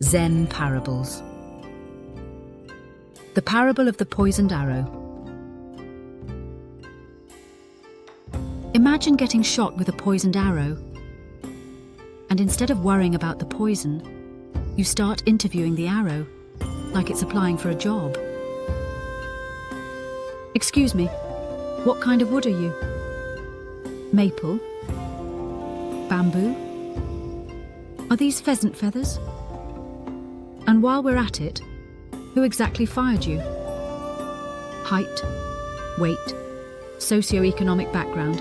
Zen Parables. The parable of the poisoned arrow. Imagine getting shot with a poisoned arrow, and instead of worrying about the poison, you start interviewing the arrow like it's applying for a job. Excuse me, what kind of wood are you? Maple? Bamboo? Are these pheasant feathers? And while we're at it, who exactly fired you? Height, weight, socioeconomic background.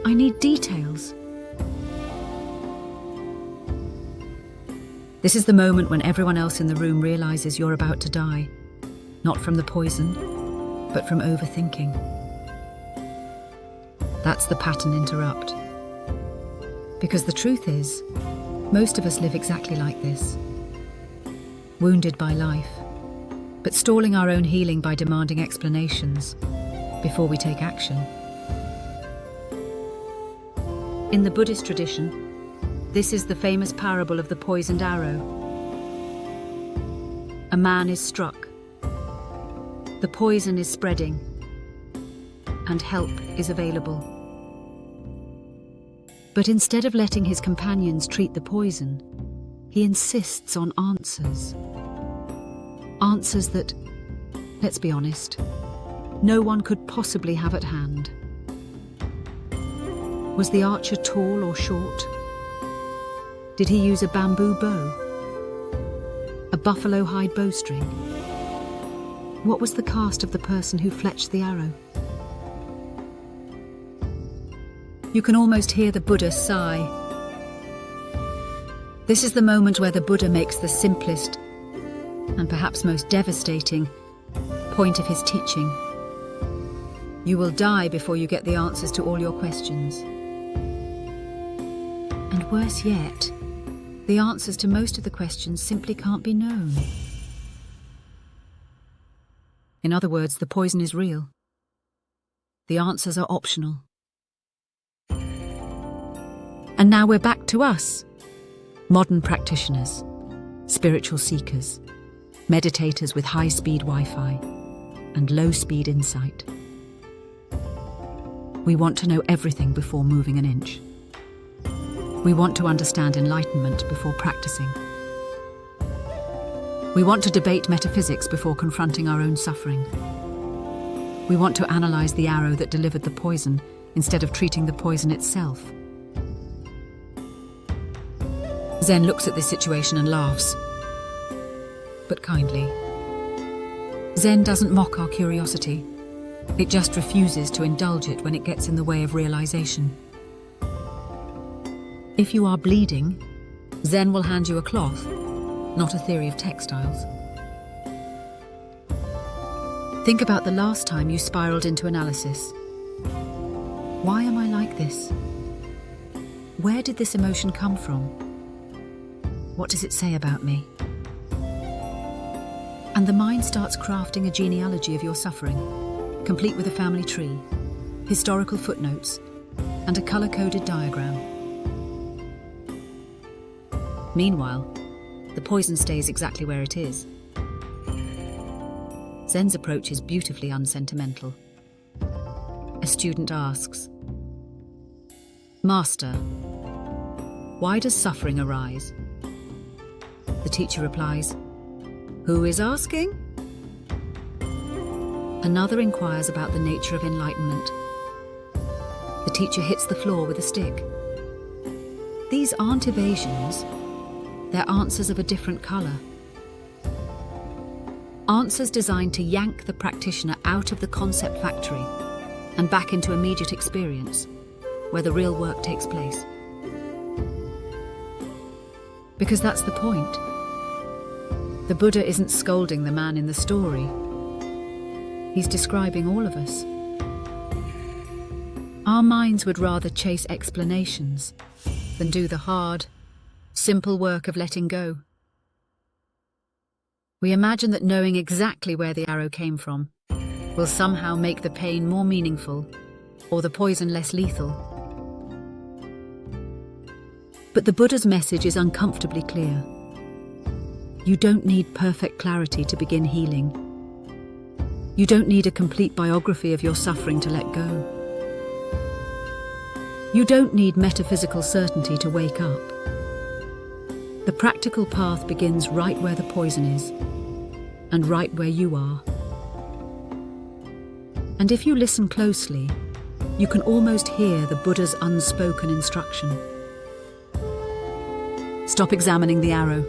I need details. This is the moment when everyone else in the room realizes you're about to die, not from the poison, but from overthinking. That's the pattern interrupt. Because the truth is, most of us live exactly like this. Wounded by life, but stalling our own healing by demanding explanations before we take action. In the Buddhist tradition, this is the famous parable of the poisoned arrow. A man is struck. The poison is spreading, and help is available. But instead of letting his companions treat the poison, he insists on answers. Answers that, let's be honest, no one could possibly have at hand. Was the archer tall or short? Did he use a bamboo bow? A buffalo hide bowstring? What was the caste of the person who fletched the arrow? You can almost hear the Buddha sigh. This is the moment where the Buddha makes the simplest and perhaps most devastating point of his teaching. You will die before you get the answers to all your questions. And worse yet, the answers to most of the questions simply can't be known. In other words, the poison is real. The answers are optional. And now we're back to us, modern practitioners, spiritual seekers, meditators with high-speed Wi-Fi and low-speed insight. We want to know everything before moving an inch. We want to understand enlightenment before practicing. We want to debate metaphysics before confronting our own suffering. We want to analyze the arrow that delivered the poison instead of treating the poison itself. Zen looks at this situation and laughs, but kindly. Zen doesn't mock our curiosity. It just refuses to indulge it when it gets in the way of realization. If you are bleeding, Zen will hand you a cloth, not a theory of textiles. Think about the last time you spiraled into analysis. Why am I like this? Where did this emotion come from? What does it say about me? And the mind starts crafting a genealogy of your suffering, complete with a family tree, historical footnotes, and a color-coded diagram. Meanwhile, the poison stays exactly where it is. Zen's approach is beautifully unsentimental. A student asks, "Master, why does suffering arise?" The teacher replies, "Who is asking?" Another inquires about the nature of enlightenment. The teacher hits the floor with a stick. These aren't evasions, they're answers of a different color. Answers designed to yank the practitioner out of the concept factory and back into immediate experience, where the real work takes place. Because that's the point. The Buddha isn't scolding the man in the story. He's describing all of us. Our minds would rather chase explanations than do the hard, simple work of letting go. We imagine that knowing exactly where the arrow came from will somehow make the pain more meaningful or the poison less lethal. But the Buddha's message is uncomfortably clear. You don't need perfect clarity to begin healing. You don't need a complete biography of your suffering to let go. You don't need metaphysical certainty to wake up. The practical path begins right where the poison is, and right where you are. And if you listen closely, you can almost hear the Buddha's unspoken instruction. Stop examining the arrow.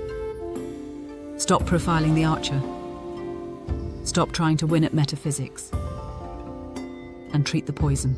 Stop profiling the archer. Stop trying to win at metaphysics. And treat the poison.